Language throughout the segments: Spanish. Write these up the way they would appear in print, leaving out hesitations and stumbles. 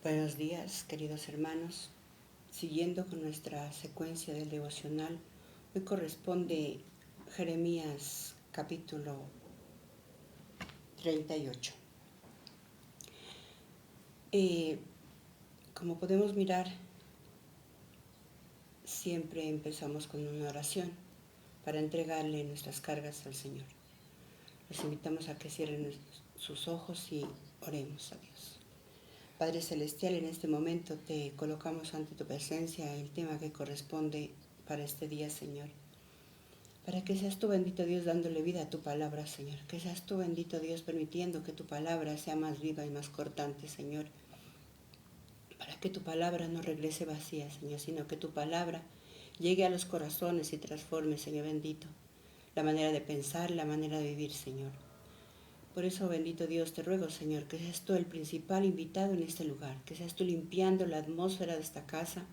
Buenos días, queridos hermanos. Siguiendo con nuestra secuencia del devocional, hoy corresponde Jeremías capítulo 38. Como podemos mirar, siempre empezamos con una oración para entregarle nuestras cargas al Señor. Los invitamos a que cierren sus ojos y oremos a Dios. Padre Celestial, en este momento te colocamos ante tu presencia el tema que corresponde para este día, Señor. Para que seas tú, bendito Dios, dándole vida a tu palabra, Señor. Que seas tú, bendito Dios, permitiendo que tu palabra sea más viva y más cortante, Señor. Para que tu palabra no regrese vacía, Señor, sino que tu palabra llegue a los corazones y transforme, Señor bendito, la manera de pensar, la manera de vivir, Señor. Por eso, bendito Dios, te ruego, Señor, que seas tú el principal invitado en este lugar, que seas tú limpiando la atmósfera de esta casa,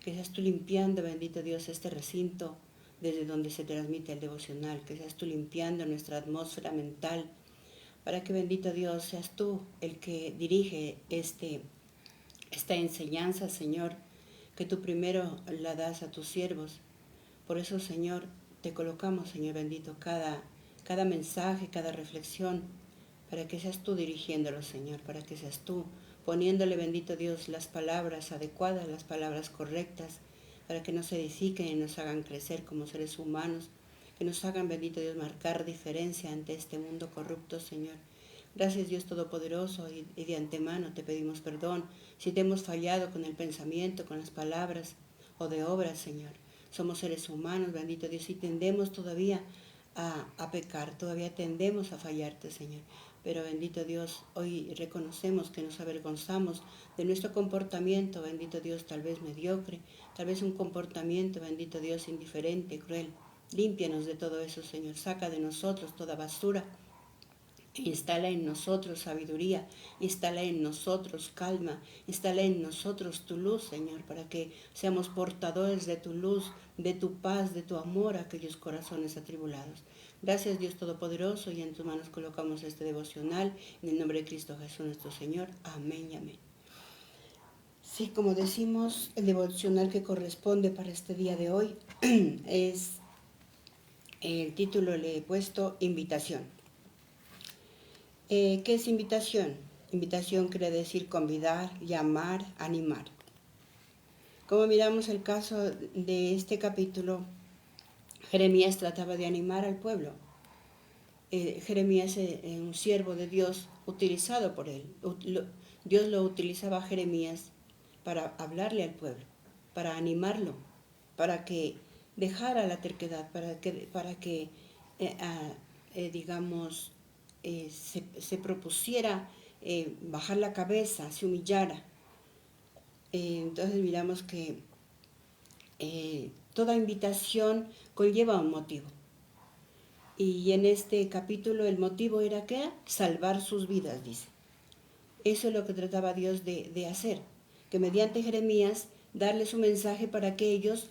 que seas tú limpiando, bendito Dios, este recinto desde donde se transmite el devocional, que seas tú limpiando nuestra atmósfera mental, para que, bendito Dios, seas tú el que dirige esta enseñanza, Señor, que tú primero la das a tus siervos. Por eso, Señor, te colocamos, Señor bendito, cada mensaje, cada reflexión, para que seas tú dirigiéndolo, Señor, para que seas tú poniéndole, bendito Dios, las palabras adecuadas, las palabras correctas, para que nos edifiquen y nos hagan crecer como seres humanos, que nos hagan, bendito Dios, marcar diferencia ante este mundo corrupto, Señor. Gracias, Dios Todopoderoso, y de antemano te pedimos perdón si te hemos fallado con el pensamiento, con las palabras o de obras, Señor. Somos seres humanos, bendito Dios, y tendemos todavía a pecar, todavía tendemos a fallarte, Señor. Pero bendito Dios, hoy reconocemos que nos avergonzamos de nuestro comportamiento, bendito Dios, tal vez mediocre, tal vez un comportamiento, bendito Dios, indiferente, cruel. Límpianos de todo eso, Señor. Saca de nosotros toda basura. Instala en nosotros sabiduría, instala en nosotros calma, instala en nosotros tu luz, Señor, para que seamos portadores de tu luz, de tu paz, de tu amor a aquellos corazones atribulados. Gracias, Dios Todopoderoso, y en tus manos colocamos este devocional, en el nombre de Cristo Jesús nuestro Señor. Amén y amén. Sí, como decimos, el devocional que corresponde para este día de hoy es, el título le he puesto Invitación. ¿Qué es invitación? Invitación quiere decir convidar, llamar, animar. Como miramos el caso de este capítulo, Jeremías trataba de animar al pueblo. Jeremías es un siervo de Dios utilizado por él. Dios lo utilizaba a Jeremías para hablarle al pueblo, para animarlo, para que dejara la terquedad, para que digamos, se propusiera bajar la cabeza, se humillara. Entonces miramos que toda invitación conlleva un motivo. Y en este capítulo el motivo era ¿qué? Salvar sus vidas, dice. Eso es lo que trataba Dios de hacer, que mediante Jeremías darle su mensaje para que ellos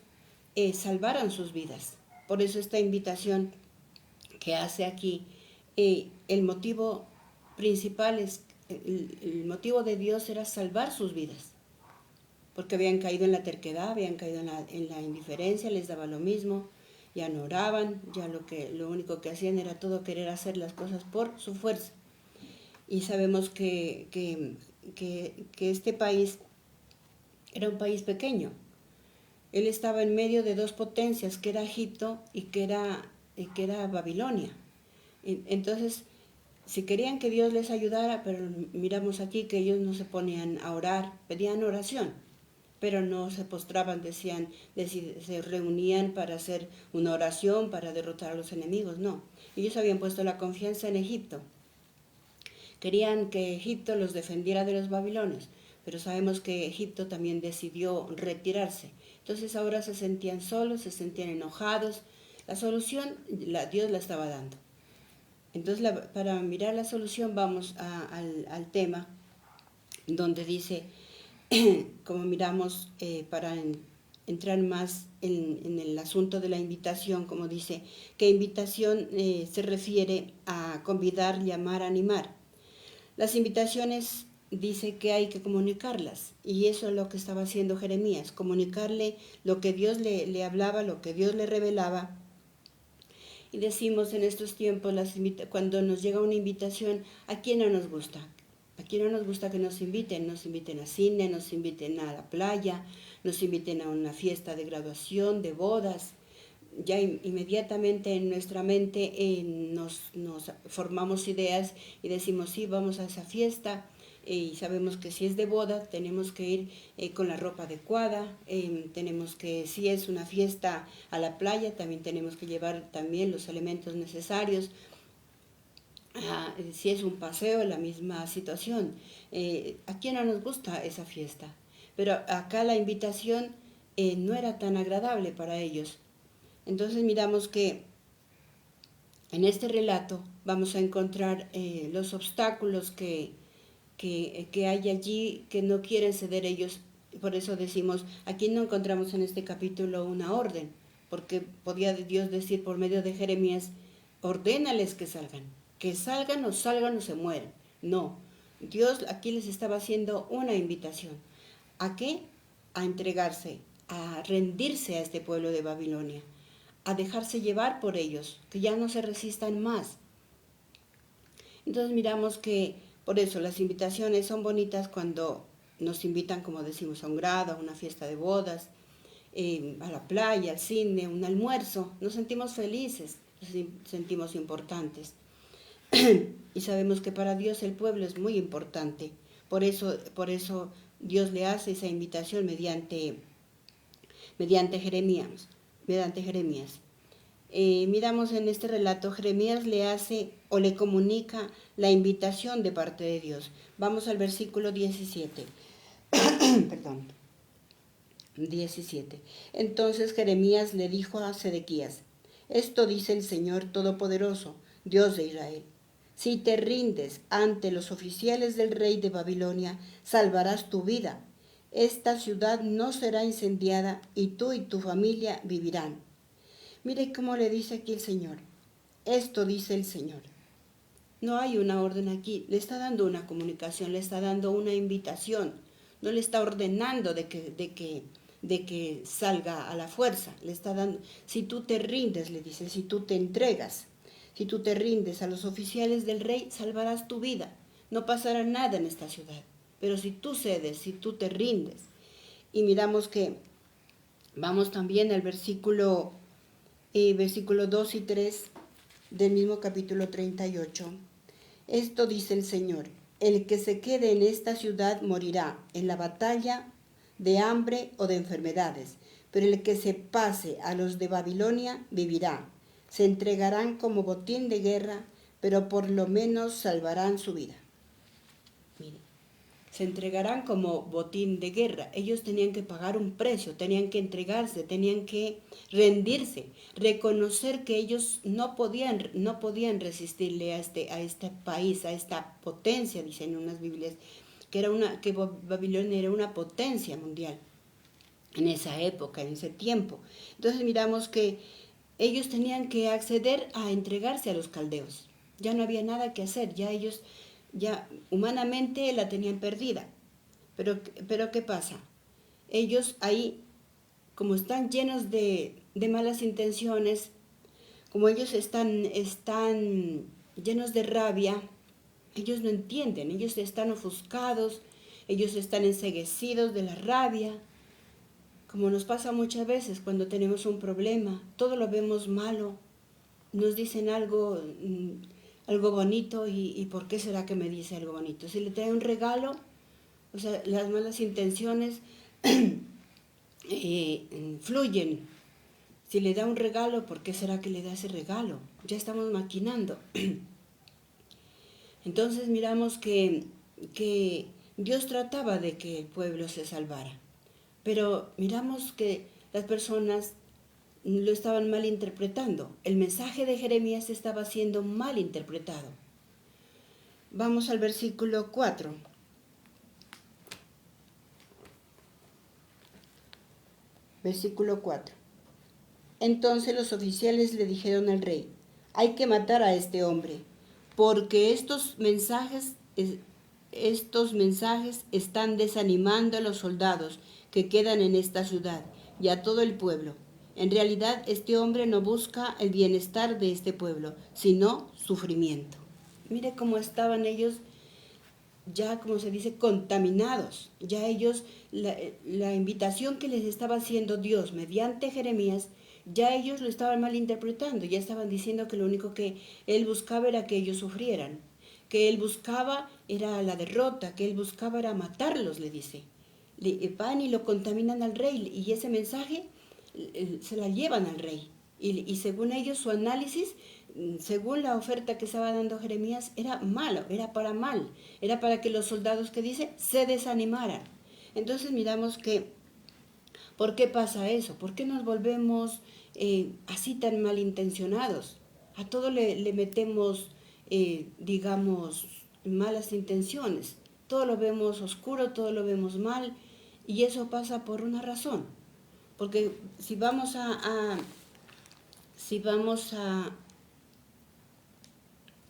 salvaran sus vidas. Por eso esta invitación que hace aquí, el motivo principal es, el motivo de Dios era salvar sus vidas, porque habían caído en la terquedad, habían caído en la indiferencia, les daba lo mismo, ya no oraban, ya lo único que hacían era todo querer hacer las cosas por su fuerza. Y sabemos que este país era un país pequeño. Él estaba en medio de dos potencias, que era Egipto y que era Babilonia. Entonces, si querían que Dios les ayudara, pero miramos aquí que ellos no se ponían a orar, pedían oración, pero no se postraban, se reunían para hacer una oración, para derrotar a los enemigos, no. Ellos habían puesto la confianza en Egipto. Querían que Egipto los defendiera de los babilonios, pero sabemos que Egipto también decidió retirarse. Entonces ahora se sentían solos, se sentían enojados. La solución Dios la estaba dando. Entonces para mirar la solución vamos al tema donde dice, como miramos para entrar más en el asunto de la invitación, como dice, que invitación se refiere a convidar, llamar, animar. Las invitaciones dice que hay que comunicarlas. Y eso es lo que estaba haciendo Jeremías, comunicarle lo que Dios le hablaba, lo que Dios le revelaba. Y decimos en estos tiempos, cuando nos llega una invitación, ¿a quién no nos gusta? ¿A quién no nos gusta que nos inviten? Nos inviten a cine, nos inviten a la playa, nos inviten a una fiesta de graduación, de bodas. Ya inmediatamente en nuestra mente nos formamos ideas y decimos, sí, vamos a esa fiesta, y sabemos que si es de boda tenemos que ir con la ropa adecuada, tenemos que, si es una fiesta a la playa, también tenemos que llevar también los elementos necesarios. Si es un paseo, la misma situación. ¿A quién no nos gusta esa fiesta? Pero acá la invitación no era tan agradable para ellos. Entonces miramos que en este relato vamos a encontrar los obstáculos que hay allí, que no quieren ceder ellos. Por eso decimos, aquí no encontramos en este capítulo una orden, porque podía Dios decir por medio de Jeremías, ordénales que salgan o se mueren. No, Dios aquí les estaba haciendo una invitación. ¿A qué? A entregarse, a rendirse a este pueblo de Babilonia, a dejarse llevar por ellos, que ya no se resistan más. Entonces miramos que por eso las invitaciones son bonitas cuando nos invitan, como decimos, a un grado, a una fiesta de bodas, a la playa, al cine, un almuerzo. Nos sentimos felices, nos sentimos importantes. Y sabemos que para Dios el pueblo es muy importante. Por eso Dios le hace esa invitación mediante Jeremías. Miramos en este relato, Jeremías le hace o le comunica la invitación de parte de Dios. Vamos al versículo 17. Perdón. 17. Entonces Jeremías le dijo a Sedequías, esto dice el Señor Todopoderoso, Dios de Israel. Si te rindes ante los oficiales del rey de Babilonia, salvarás tu vida. Esta ciudad no será incendiada y tú y tu familia vivirán. Mire cómo le dice aquí el Señor. Esto dice el Señor. No hay una orden aquí. Le está dando una comunicación, le está dando una invitación. No le está ordenando de que salga a la fuerza. Le está dando, si tú te rindes, le dice, si tú te entregas, si tú te rindes a los oficiales del rey, salvarás tu vida. No pasará nada en esta ciudad. Pero si tú cedes, si tú te rindes. Y miramos que vamos también al versículo 2 y 3 del mismo capítulo 38. Esto dice el Señor, el que se quede en esta ciudad morirá en la batalla de hambre o de enfermedades, pero el que se pase a los de Babilonia vivirá. Se entregarán como botín de guerra, pero por lo menos salvarán su vida. Mire, se entregarán como botín de guerra. Ellos tenían que pagar un precio, tenían que entregarse, tenían que rendirse, reconocer que ellos no podían resistirle a este país, a esta potencia, dicen unas Biblias, que Babilonia era una potencia mundial en esa época, en ese tiempo. Entonces miramos que ellos tenían que acceder a entregarse a los caldeos. Ya no había nada que hacer, ya humanamente la tenían perdida. Pero ¿qué pasa? Ellos ahí, como están llenos de malas intenciones, como ellos están llenos de rabia, ellos no entienden, ellos están ofuscados, ellos están enceguecidos de la rabia. Como nos pasa muchas veces cuando tenemos un problema, todo lo vemos malo, nos dicen algo bonito y ¿por qué será que me dice algo bonito? Si le trae un regalo, o sea, las malas intenciones fluyen. Si le da un regalo, ¿por qué será que le da ese regalo? Ya estamos maquinando. Entonces miramos que Dios trataba de que el pueblo se salvara. Pero miramos que las personas lo estaban mal interpretando. El mensaje de Jeremías estaba siendo mal interpretado. Vamos al versículo 4. Versículo 4. Entonces los oficiales le dijeron al rey, hay que matar a este hombre, porque estos mensajes estos mensajes están desanimando a los soldados que quedan en esta ciudad y a todo el pueblo. En realidad, este hombre no busca el bienestar de este pueblo, sino sufrimiento. Mire cómo estaban ellos ya, como se dice, contaminados. Ya ellos, la invitación que les estaba haciendo Dios mediante Jeremías, ya ellos lo estaban malinterpretando, ya estaban diciendo que lo único que él buscaba era que ellos sufrieran, que él buscaba era la derrota, que él buscaba era matarlos, le dice. Van y lo contaminan al rey, y ese mensaje se la llevan al rey. Y según ellos, su análisis, según la oferta que estaba dando Jeremías, era malo, era para mal, era para que los soldados, que dice, se desanimaran. Entonces miramos que, ¿por qué pasa eso? ¿Por qué nos volvemos así tan malintencionados? A todo le metemos, digamos, malas intenciones. Todo lo vemos oscuro, todo lo vemos mal, y eso pasa por una razón. Porque si vamos a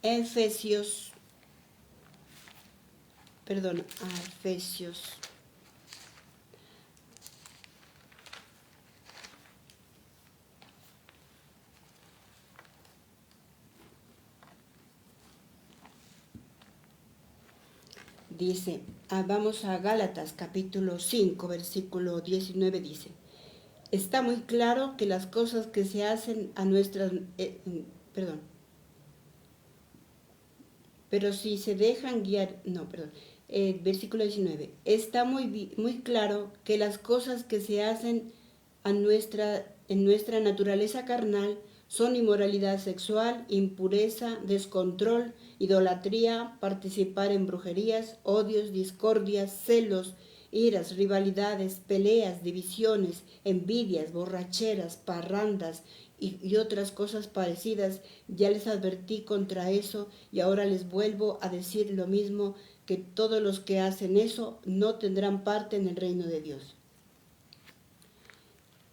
Efesios, a Efesios, dice, vamos a Gálatas capítulo 5, versículo 19, dice, está muy claro que las cosas que se hacen a nuestras, pero si se dejan guiar, versículo 19, está muy claro que las cosas que se hacen en nuestra naturaleza carnal son inmoralidad sexual, impureza, descontrol, idolatría, participar en brujerías, odios, discordias, celos, iras, rivalidades, peleas, divisiones, envidias, borracheras, parrandas y otras cosas parecidas. Ya les advertí contra eso y ahora les vuelvo a decir lo mismo, que todos los que hacen eso no tendrán parte en el reino de Dios.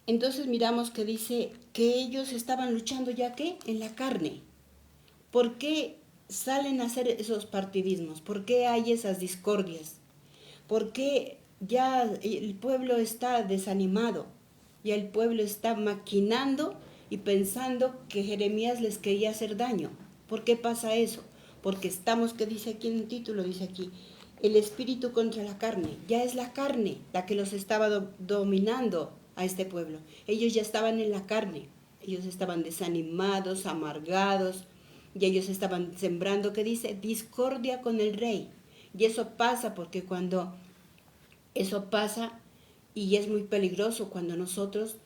Entonces miramos que dice que ellos estaban luchando ya que en la carne. ¿Por qué salen a hacer esos partidismos? ¿Por qué hay esas discordias? ¿Por qué ya el pueblo está desanimado? Ya el pueblo está maquinando y pensando que Jeremías les quería hacer daño. ¿Por qué pasa eso? Porque estamos, que dice aquí en el título, dice aquí, el espíritu contra la carne. Ya es la carne la que los estaba dominando a este pueblo. Ellos ya estaban en la carne. Ellos estaban desanimados, amargados, y ellos estaban sembrando, que dice, discordia con el rey. Y eso pasa porque cuando eso pasa, y es muy peligroso cuando nosotros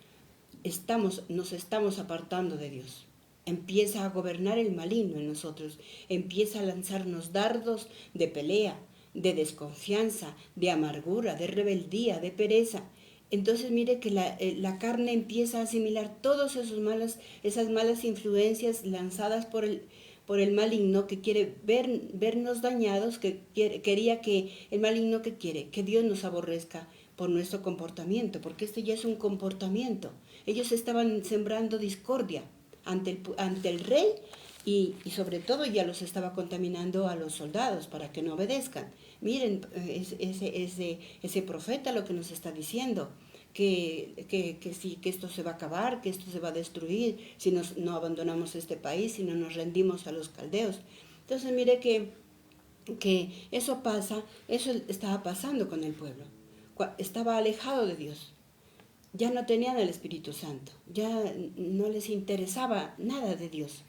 nos estamos apartando de Dios. Empieza a gobernar el maligno en nosotros, empieza a lanzarnos dardos de pelea, de desconfianza, de amargura, de rebeldía, de pereza. Entonces mire que la carne empieza a asimilar todas esas malas influencias lanzadas por el maligno, que quiere vernos dañados, quería que el maligno, que quiere que Dios nos aborrezca por nuestro comportamiento, porque este ya es un comportamiento. Ellos estaban sembrando discordia ante el rey, y sobre todo ya los estaba contaminando a los soldados para que no obedezcan. Miren, ese profeta lo que nos está diciendo, que esto se va a acabar, que esto se va a destruir si no abandonamos este país, si no nos rendimos a los caldeos. Entonces mire que eso pasa, eso estaba pasando con el pueblo. Estaba alejado de Dios. Ya no tenían el Espíritu Santo, ya no les interesaba nada de Dios.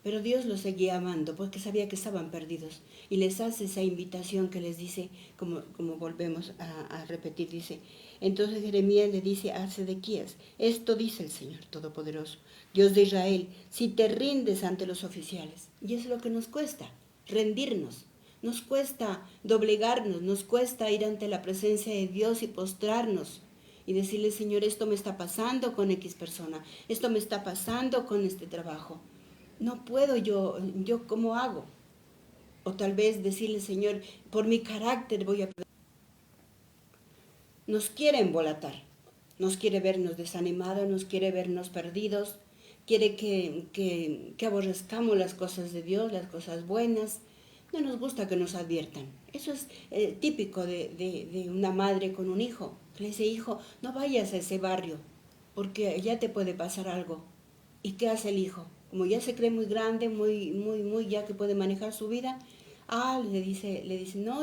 Pero Dios los seguía amando porque sabía que estaban perdidos, y les hace esa invitación que les dice, como volvemos a repetir, dice, entonces Jeremías le dice a Sedequías, esto dice el Señor Todopoderoso, Dios de Israel, si te rindes ante los oficiales, y es lo que nos cuesta, rendirnos, nos cuesta doblegarnos, nos cuesta ir ante la presencia de Dios y postrarnos, y decirle, Señor, esto me está pasando con X persona, esto me está pasando con este trabajo. No puedo yo ¿cómo hago? O tal vez decirle, Señor, por mi carácter voy a... Nos quiere embolatar, nos quiere vernos desanimados, nos quiere vernos perdidos, quiere que aborrezcamos las cosas de Dios, las cosas buenas, No nos gusta que nos adviertan. Eso es típico de una madre con un hijo. Que le dice, hijo, no vayas a ese barrio, porque ya te puede pasar algo. ¿Y qué hace el hijo? Como ya se cree muy grande, muy ya que puede manejar su vida, le dice, no,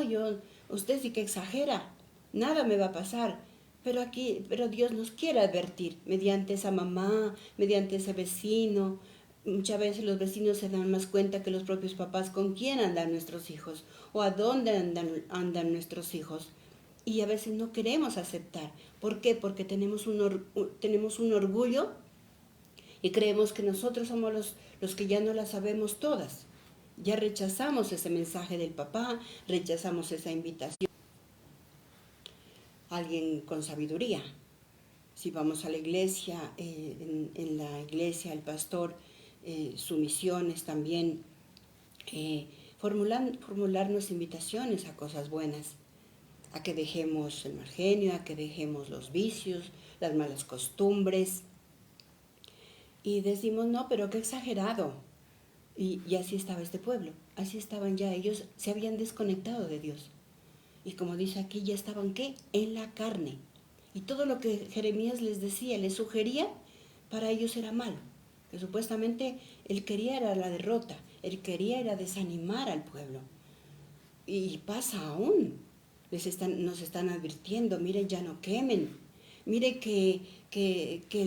usted sí que exagera, nada me va a pasar. Pero Dios nos quiere advertir mediante esa mamá, mediante ese vecino. Muchas veces los vecinos se dan más cuenta que los propios papás con quién andan nuestros hijos o a dónde andan nuestros hijos. Y a veces no queremos aceptar. ¿Por qué? Porque tenemos un orgullo y creemos que nosotros somos los que ya no las sabemos todas. Ya rechazamos ese mensaje del papá, rechazamos esa invitación. Alguien con sabiduría. Si vamos a la iglesia, en la iglesia el pastor, su misión es también formularnos invitaciones a cosas buenas, a que dejemos el mal genio, a que dejemos los vicios, las malas costumbres. Y decimos, no, pero qué exagerado. Y así estaba este pueblo, así estaban ya, ellos se habían desconectado de Dios. Y como dice aquí, ya estaban, ¿qué? En la carne. Y todo lo que Jeremías les decía, les sugería, para ellos era malo. Que supuestamente él quería era la derrota, él quería era desanimar al pueblo. Y pasa aún. Nos están advirtiendo, miren, ya no quemen. Mire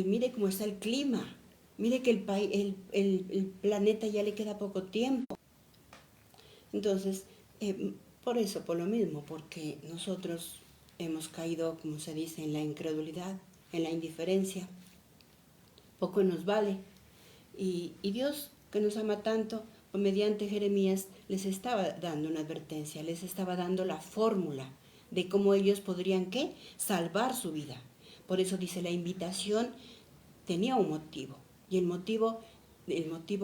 mire cómo está el clima. Mire que el planeta ya le queda poco tiempo. Entonces, por lo mismo, porque nosotros hemos caído, como se dice, en la incredulidad, en la indiferencia, poco nos vale. Y Dios, que nos ama tanto, mediante Jeremías les estaba dando una advertencia, les estaba dando la fórmula de cómo ellos podrían, ¿qué? Salvar su vida. Por eso dice, la invitación tenía un motivo, y el motivo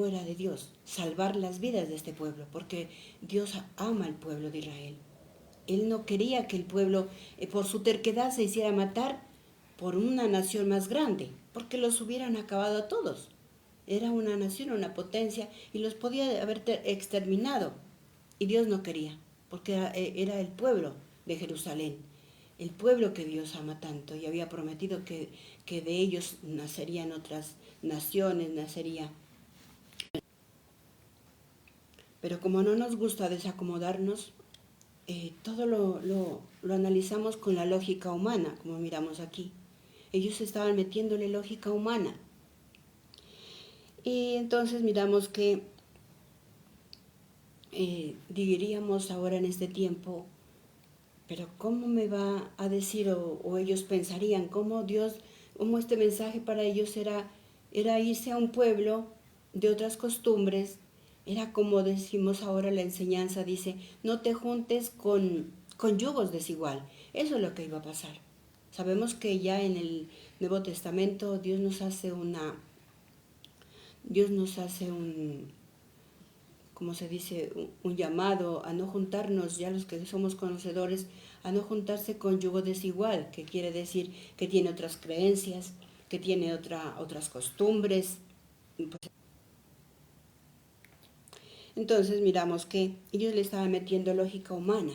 era de Dios, salvar las vidas de este pueblo, porque Dios ama al pueblo de Israel. Él no quería que el pueblo, por su terquedad, se hiciera matar por una nación más grande, porque los hubieran acabado a todos. Era una nación, una potencia, y los podía haber exterminado. Y Dios no quería, porque era el pueblo de Jerusalén, el pueblo que Dios ama tanto, y había prometido que de ellos nacerían otras naciones, nacería. Pero como no nos gusta desacomodarnos, todo lo analizamos con la lógica humana, como miramos aquí. Ellos estaban metiéndole lógica humana. Y entonces miramos que diríamos ahora en este tiempo, pero ¿cómo me va a decir o ellos pensarían, cómo este mensaje para ellos era irse a un pueblo de otras costumbres? Era como decimos ahora la enseñanza, dice, no te juntes con yugos desigual. Eso es lo que iba a pasar. Sabemos que ya en el Nuevo Testamento Dios nos hace como se dice, un llamado a no juntarnos, ya los que somos conocedores, a no juntarse con yugo desigual, que quiere decir que tiene otras creencias, que tiene otras costumbres. Entonces miramos que ellos le estaban metiendo lógica humana.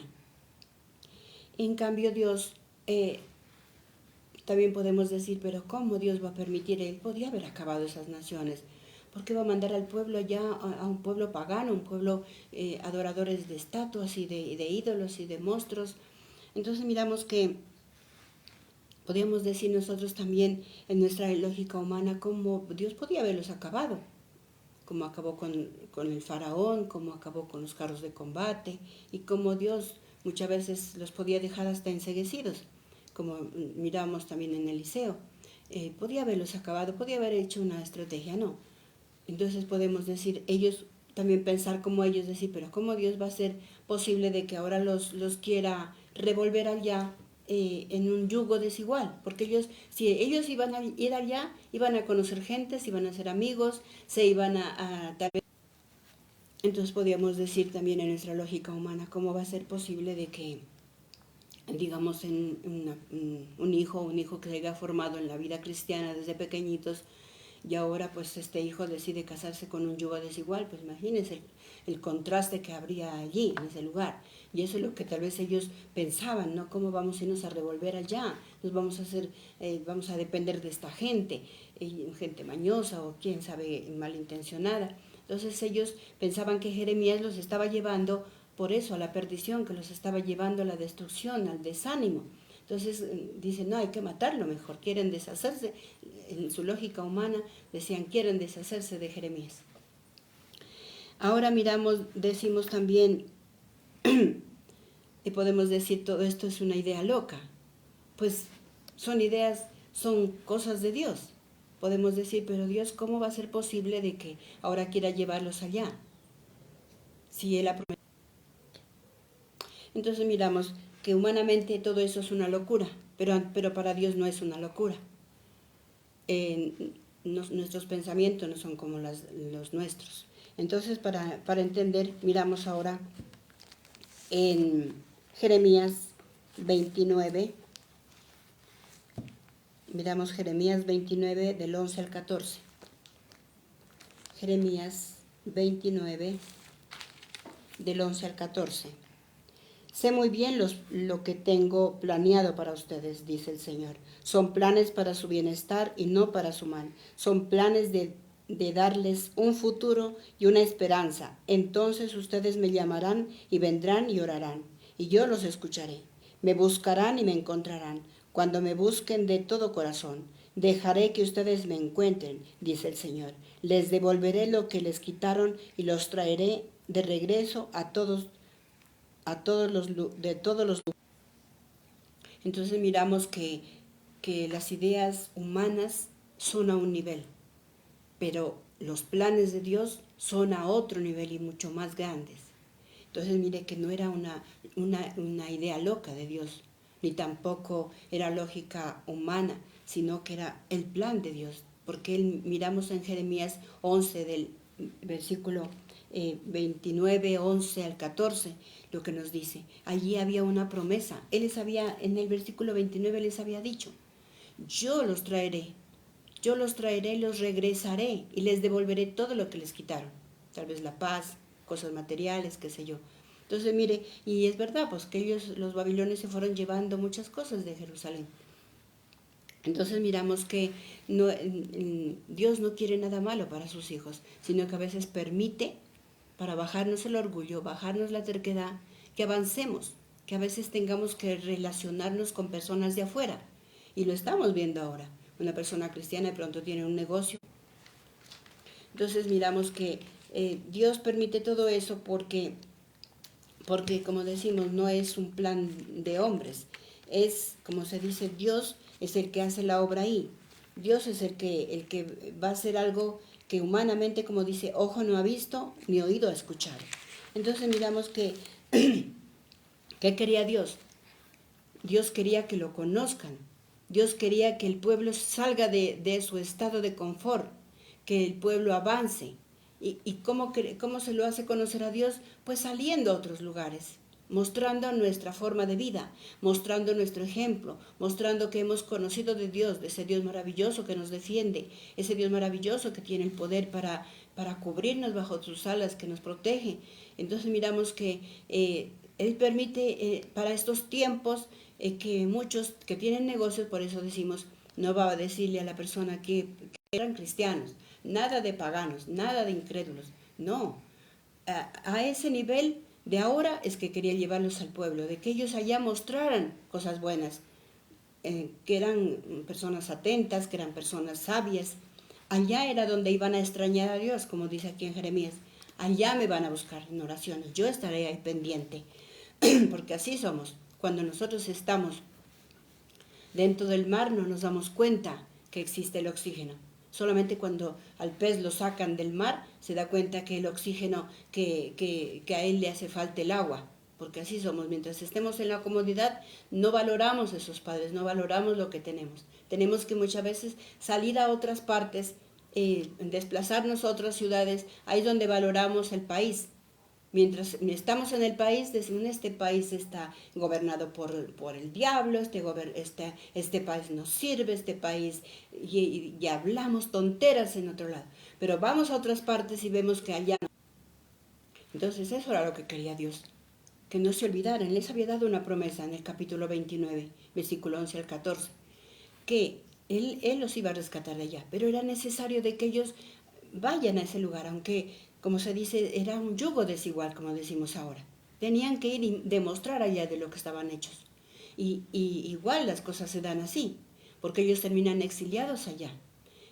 En cambio Dios, también podemos decir, pero ¿cómo Dios va a permitir? Él podía haber acabado esas naciones. ¿Por qué va a mandar al pueblo allá, a un pueblo pagano, un pueblo adoradores de estatuas y de ídolos y de monstruos? Entonces miramos que podríamos decir nosotros también en nuestra lógica humana cómo Dios podía haberlos acabado, como acabó con el faraón, como acabó con los carros de combate y como Dios muchas veces los podía dejar hasta enceguecidos, como miramos también en Eliseo. Podía haberlos acabado, podía haber hecho una estrategia, no. Entonces podemos decir, ellos también pensar como ellos, decir, pero ¿cómo Dios va a ser posible de que ahora los quiera revolver allá en un yugo desigual? Porque si ellos iban a ir allá, iban a conocer gente, se iban a hacer amigos, se iban a tal vez. Entonces podríamos decir también en nuestra lógica humana, ¿cómo va a ser posible de que, digamos, un hijo que se haya formado en la vida cristiana desde pequeñitos, y ahora pues este hijo decide casarse con un yugo desigual, pues imagínense el contraste que habría allí, en ese lugar. Y eso es lo que tal vez ellos pensaban, ¿no? ¿Cómo vamos a irnos a revolver allá? Nos vamos a hacer, vamos a depender de esta gente, gente mañosa o quién sabe, malintencionada. Entonces ellos pensaban que Jeremías los estaba llevando por eso a la perdición, que los estaba llevando a la destrucción, al desánimo. Entonces dicen, no, hay que matarlo mejor, quieren deshacerse. En su lógica humana decían, quieren deshacerse de Jeremías. Ahora miramos, decimos también, y podemos decir, todo esto es una idea loca. Pues son ideas, son cosas de Dios. Podemos decir, pero Dios, ¿cómo va a ser posible de que ahora quiera llevarlos allá? Si Él ha prometido. Entonces miramos que humanamente todo eso es una locura, pero para Dios no es una locura. Nuestros pensamientos no son como los nuestros. Entonces, para entender, miramos ahora en Jeremías 29. Miramos Jeremías 29 del 11 al 14. Jeremías 29 del 11 al 14. Sé muy bien lo que tengo planeado para ustedes, dice el Señor. Son planes para su bienestar y no para su mal. Son planes de darles un futuro y una esperanza. Entonces ustedes me llamarán y vendrán y orarán, y yo los escucharé. Me buscarán y me encontrarán. Cuando me busquen de todo corazón, dejaré que ustedes me encuentren, dice el Señor. Les devolveré lo que les quitaron y los traeré de regreso a todos los lugares. Entonces miramos que las ideas humanas son a un nivel, pero los planes de Dios son a otro nivel y mucho más grandes. Entonces mire que no era una idea loca de Dios, ni tampoco era lógica humana, sino que era el plan de Dios. Porque miramos en Jeremías 11 del versículo 29, 11 al 14, lo que nos dice. Allí había una promesa. En el versículo 29 les había dicho, yo los traeré, los regresaré y les devolveré todo lo que les quitaron. Tal vez la paz, cosas materiales, qué sé yo. Entonces mire, y es verdad, pues que los babilonios se fueron llevando muchas cosas de Jerusalén. Entonces miramos que Dios no quiere nada malo para sus hijos, sino que a veces permite para bajarnos el orgullo, bajarnos la terquedad, que avancemos, que a veces tengamos que relacionarnos con personas de afuera. Y lo estamos viendo ahora. Una persona cristiana de pronto tiene un negocio. Entonces miramos que Dios permite todo eso porque, como decimos, no es un plan de hombres. Es, como se dice, Dios es el que hace la obra ahí. Dios es el que va a hacer algo que humanamente, como dice, ojo no ha visto, ni oído ha escuchado. Entonces miramos que, ¿qué quería Dios? Dios quería que lo conozcan. Dios quería que el pueblo salga de su estado de confort, que el pueblo avance. ¿Y cómo se lo hace conocer a Dios? Pues saliendo a otros lugares, mostrando nuestra forma de vida, mostrando nuestro ejemplo, mostrando que hemos conocido de Dios, de ese Dios maravilloso que nos defiende, ese Dios maravilloso que tiene el poder para cubrirnos bajo sus alas, que nos protege. Entonces miramos que Él permite para estos tiempos que muchos que tienen negocios, por eso decimos, no va a decirle a la persona que eran cristianos, nada de paganos, nada de incrédulos, no. A ese nivel de ahora es que quería llevarlos al pueblo, de que ellos allá mostraran cosas buenas, que eran personas atentas, que eran personas sabias. Allá era donde iban a extrañar a Dios, como dice aquí en Jeremías. Allá me van a buscar en oraciones, yo estaré ahí pendiente, porque así somos. Cuando nosotros estamos dentro del mar no nos damos cuenta que existe el oxígeno. Solamente cuando al pez lo sacan del mar se da cuenta que el oxígeno, que a él le hace falta el agua. Porque así somos. Mientras estemos en la comodidad no valoramos esos padres, no valoramos lo que tenemos. Tenemos que muchas veces salir a otras partes, desplazarnos a otras ciudades. Ahí es donde valoramos el país. Mientras estamos en el país, decimos, este país está gobernado por el diablo, este país no sirve, este país, y hablamos tonteras en otro lado. Pero vamos a otras partes y vemos que allá no. Entonces eso era lo que quería Dios, que no se olvidaran. Les había dado una promesa en el capítulo 29, versículo 11 al 14, que él los iba a rescatar de allá, pero era necesario de que ellos vayan a ese lugar, aunque, como se dice, era un yugo desigual, como decimos ahora. Tenían que ir y demostrar allá de lo que estaban hechos. Y igual las cosas se dan así, porque ellos terminan exiliados allá.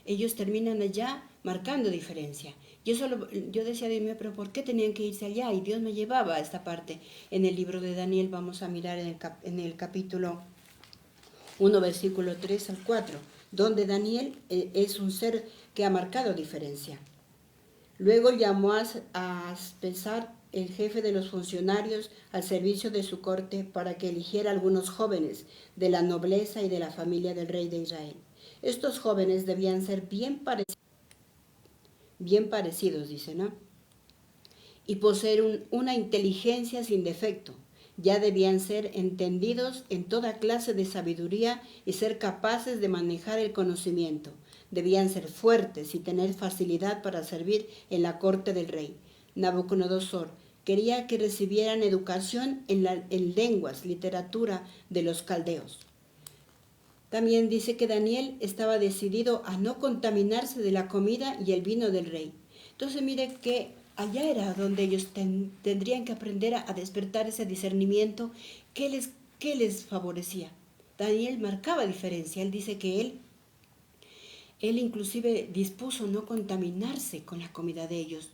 Ellos terminan allá marcando diferencia. Yo decía, dime, pero ¿por qué tenían que irse allá? Y Dios me llevaba a esta parte. En el libro de Daniel vamos a mirar en el capítulo 1, versículo 3 al 4, donde Daniel es un ser que ha marcado diferencia. Luego llamó a Aspesar, el jefe de los funcionarios, al servicio de su corte para que eligiera algunos jóvenes de la nobleza y de la familia del rey de Israel. Estos jóvenes debían ser bien parecidos, dice, ¿no? Y poseer una inteligencia sin defecto. Ya debían ser entendidos en toda clase de sabiduría y ser capaces de manejar el conocimiento. Debían ser fuertes y tener facilidad para servir en la corte del rey. Nabucodonosor quería que recibieran educación en lenguas, literatura de los caldeos. También dice que Daniel estaba decidido a no contaminarse de la comida y el vino del rey. Entonces mire que allá era donde ellos tendrían que aprender a despertar ese discernimiento que les favorecía. Daniel marcaba diferencia. Él dice que él inclusive dispuso no contaminarse con la comida de ellos.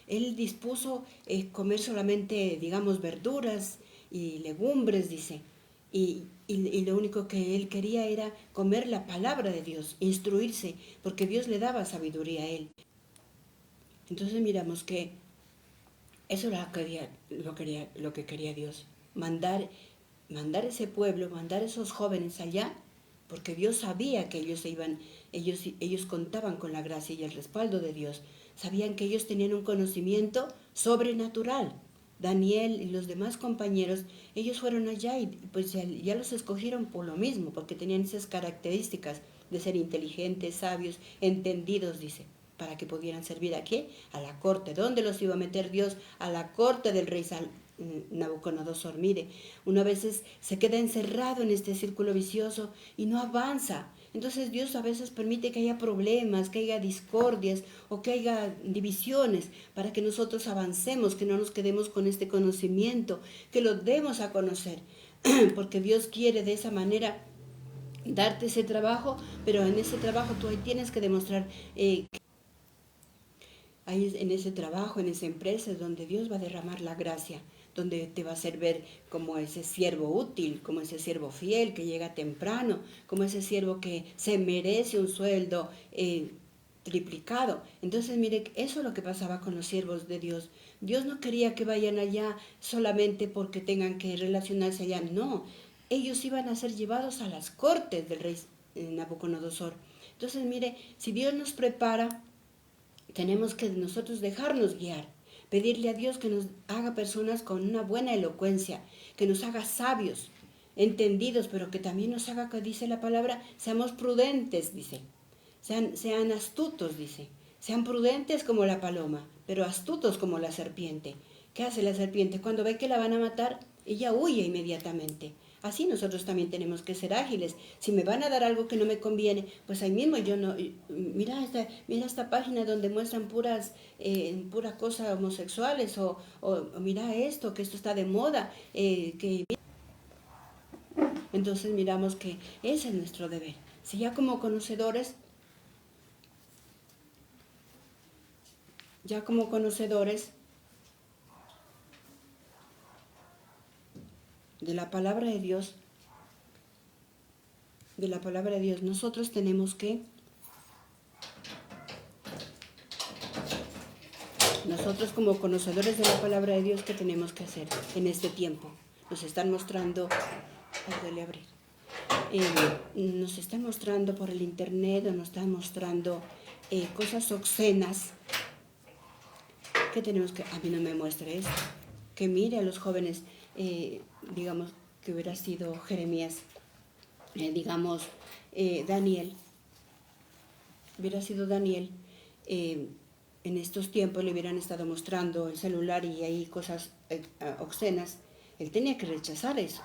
Él dispuso comer solamente, digamos, verduras y legumbres, dice. Y lo único que él quería era comer la palabra de Dios, instruirse, porque Dios le daba sabiduría a él. Entonces miramos que eso era lo que quería Dios, mandar ese pueblo, mandar esos jóvenes allá, porque Dios sabía que ellos contaban con la gracia y el respaldo de Dios. Sabían que ellos tenían un conocimiento sobrenatural. Daniel y los demás compañeros, ellos fueron allá y pues ya los escogieron por lo mismo, porque tenían esas características de ser inteligentes, sabios, entendidos, dice, para que pudieran servir a ¿qué? A la corte. ¿Dónde los iba a meter Dios? A la corte del rey Nabucodonosor. Mire, uno a veces se queda encerrado en este círculo vicioso y no avanza. Entonces Dios a veces permite que haya problemas, que haya discordias o que haya divisiones para que nosotros avancemos, que no nos quedemos con este conocimiento, que lo demos a conocer, porque Dios quiere de esa manera darte ese trabajo, pero en ese trabajo tú ahí tienes que demostrar ahí en ese trabajo, en esa empresa, es donde Dios va a derramar la gracia, donde te va a hacer ver como ese siervo útil, como ese siervo fiel que llega temprano, como ese siervo que se merece un sueldo triplicado. Entonces, mire, eso es lo que pasaba con los siervos de Dios. Dios no quería que vayan allá solamente porque tengan que relacionarse allá, no. Ellos iban a ser llevados a las cortes del rey Nabucodonosor. Entonces, mire, si Dios nos prepara, tenemos que nosotros dejarnos guiar, pedirle a Dios que nos haga personas con una buena elocuencia, que nos haga sabios, entendidos, pero que también nos haga, que dice la palabra, seamos prudentes, dice. Sean astutos, dice. Sean prudentes como la paloma, pero astutos como la serpiente. ¿Qué hace la serpiente? Cuando ve que la van a matar, ella huye inmediatamente. Así nosotros también tenemos que ser ágiles. Si me van a dar algo que no me conviene, pues ahí mismo yo no... Mira esta página donde muestran pura cosa homosexuales o mira esto, que esto está de moda. Entonces miramos que ese es nuestro deber. Si ya como conocedores de la palabra de Dios, nosotros tenemos que, nosotros como conocedores de la palabra de Dios, ¿qué tenemos que hacer en este tiempo? Nos están mostrando, nos están mostrando por el internet, o nos están mostrando cosas obscenas, ¿Qué tenemos que? A mí no me muestra esto. Que mire a los jóvenes, digamos que hubiera sido Jeremías, Daniel, hubiera sido Daniel, en estos tiempos le hubieran estado mostrando el celular y ahí cosas obscenas. Él tenía que rechazar eso.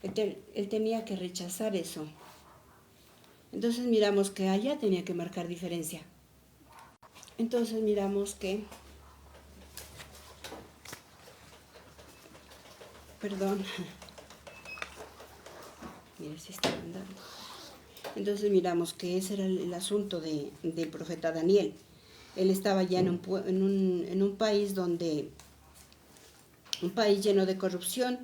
Él tenía que rechazar eso. Entonces miramos que allá tenía que marcar diferencia. Entonces miramos que, perdón, mira si está andando. Entonces miramos que ese era el asunto del profeta Daniel. Él estaba ya en un país un país lleno de corrupción,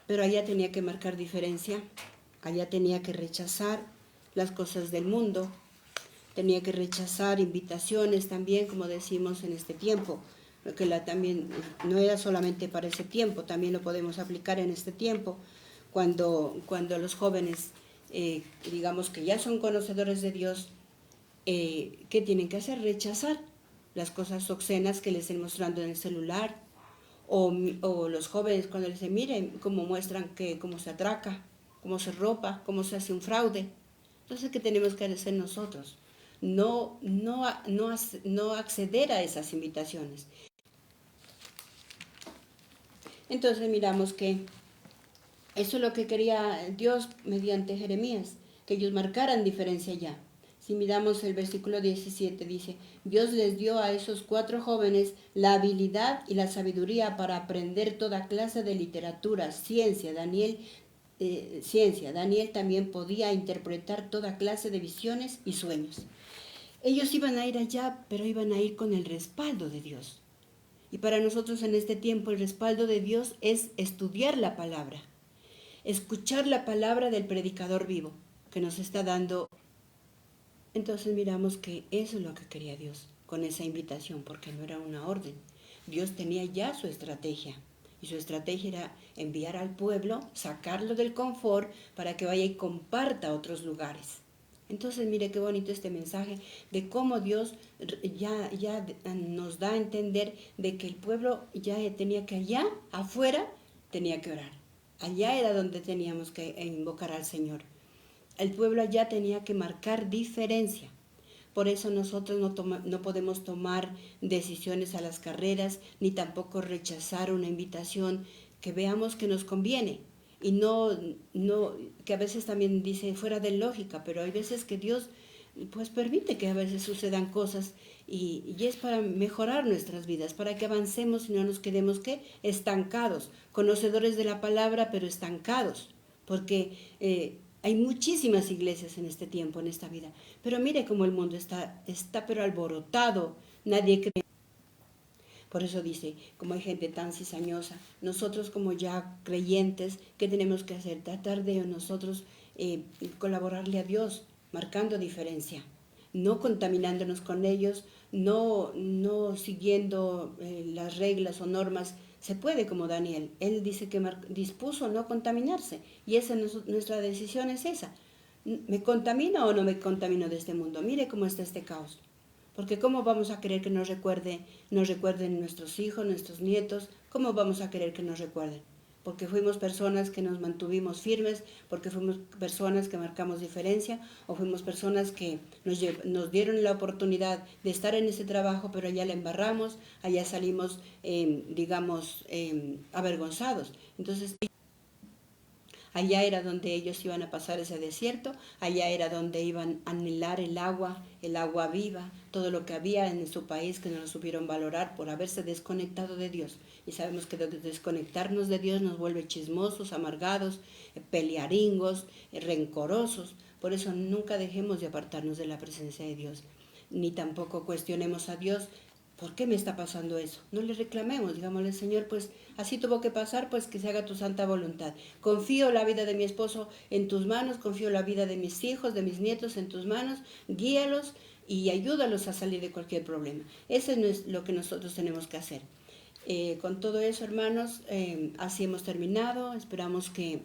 pero allá tenía que marcar diferencia, allá tenía que rechazar las cosas del mundo, tenía que rechazar invitaciones también, como decimos en este tiempo, que también no era solamente para ese tiempo, también lo podemos aplicar en este tiempo, cuando los jóvenes, digamos que ya son conocedores de Dios, ¿qué tienen que hacer? Rechazar las cosas obscenas que les estén mostrando en el celular, o los jóvenes cuando les dicen, miren cómo muestran cómo se atraca, cómo se roba, cómo se hace un fraude. Entonces, ¿qué tenemos que hacer nosotros? No acceder a esas invitaciones. Entonces miramos que eso es lo que quería Dios mediante Jeremías, que ellos marcaran diferencia ya. Si miramos el versículo 17, dice, Dios les dio a esos 4 jóvenes la habilidad y la sabiduría para aprender toda clase de literatura, ciencia. Daniel también podía interpretar toda clase de visiones y sueños. Ellos iban a ir allá, pero iban a ir con el respaldo de Dios. Y para nosotros en este tiempo el respaldo de Dios es estudiar la palabra, escuchar la palabra del predicador vivo que nos está dando. Entonces miramos que eso es lo que quería Dios con esa invitación, porque no era una orden. Dios tenía ya su estrategia, y su estrategia era enviar al pueblo, sacarlo del confort para que vaya y comparta a otros lugares. Entonces mire qué bonito este mensaje de cómo Dios ya nos da a entender de que el pueblo ya tenía que allá afuera tenía que orar. Allá era donde teníamos que invocar al Señor. El pueblo allá tenía que marcar diferencia. Por eso nosotros no podemos tomar decisiones a las carreras, ni tampoco rechazar una invitación que veamos que nos conviene. Y no, que a veces también dice fuera de lógica, pero hay veces que Dios pues permite que a veces sucedan cosas y es para mejorar nuestras vidas, para que avancemos y no nos quedemos estancados, conocedores de la palabra, pero estancados, porque hay muchísimas iglesias en este tiempo, en esta vida, pero mire cómo el mundo está pero alborotado, nadie cree. Por eso dice, como hay gente tan cizañosa, nosotros como ya creyentes, ¿qué tenemos que hacer? Tratar de nosotros colaborarle a Dios, marcando diferencia, no contaminándonos con ellos, no siguiendo las reglas o normas. Se puede como Daniel, él dice que dispuso no contaminarse, y esa nuestra decisión es esa. ¿Me contamino o no me contamino de este mundo? Mire cómo está este caos. Porque ¿cómo vamos a querer que nos recuerden nuestros hijos, nuestros nietos? ¿Cómo vamos a querer que nos recuerden? Porque fuimos personas que nos mantuvimos firmes, porque fuimos personas que marcamos diferencia, o fuimos personas que nos dieron la oportunidad de estar en ese trabajo, pero allá la embarramos, allá salimos, avergonzados. Entonces, allá era donde ellos iban a pasar ese desierto, allá era donde iban a anhelar el agua viva, todo lo que había en su país que no lo supieron valorar por haberse desconectado de Dios. Y sabemos que desconectarnos de Dios nos vuelve chismosos, amargados, pelearingos, rencorosos. Por eso nunca dejemos de apartarnos de la presencia de Dios, ni tampoco cuestionemos a Dios. ¿Por qué me está pasando eso? No le reclamemos, digámosle, Señor, pues así tuvo que pasar, pues que se haga tu santa voluntad. Confío la vida de mi esposo en tus manos, confío la vida de mis hijos, de mis nietos en tus manos, guíalos y ayúdalos a salir de cualquier problema. Eso es lo que nosotros tenemos que hacer. Con todo eso, hermanos, así hemos terminado. Esperamos que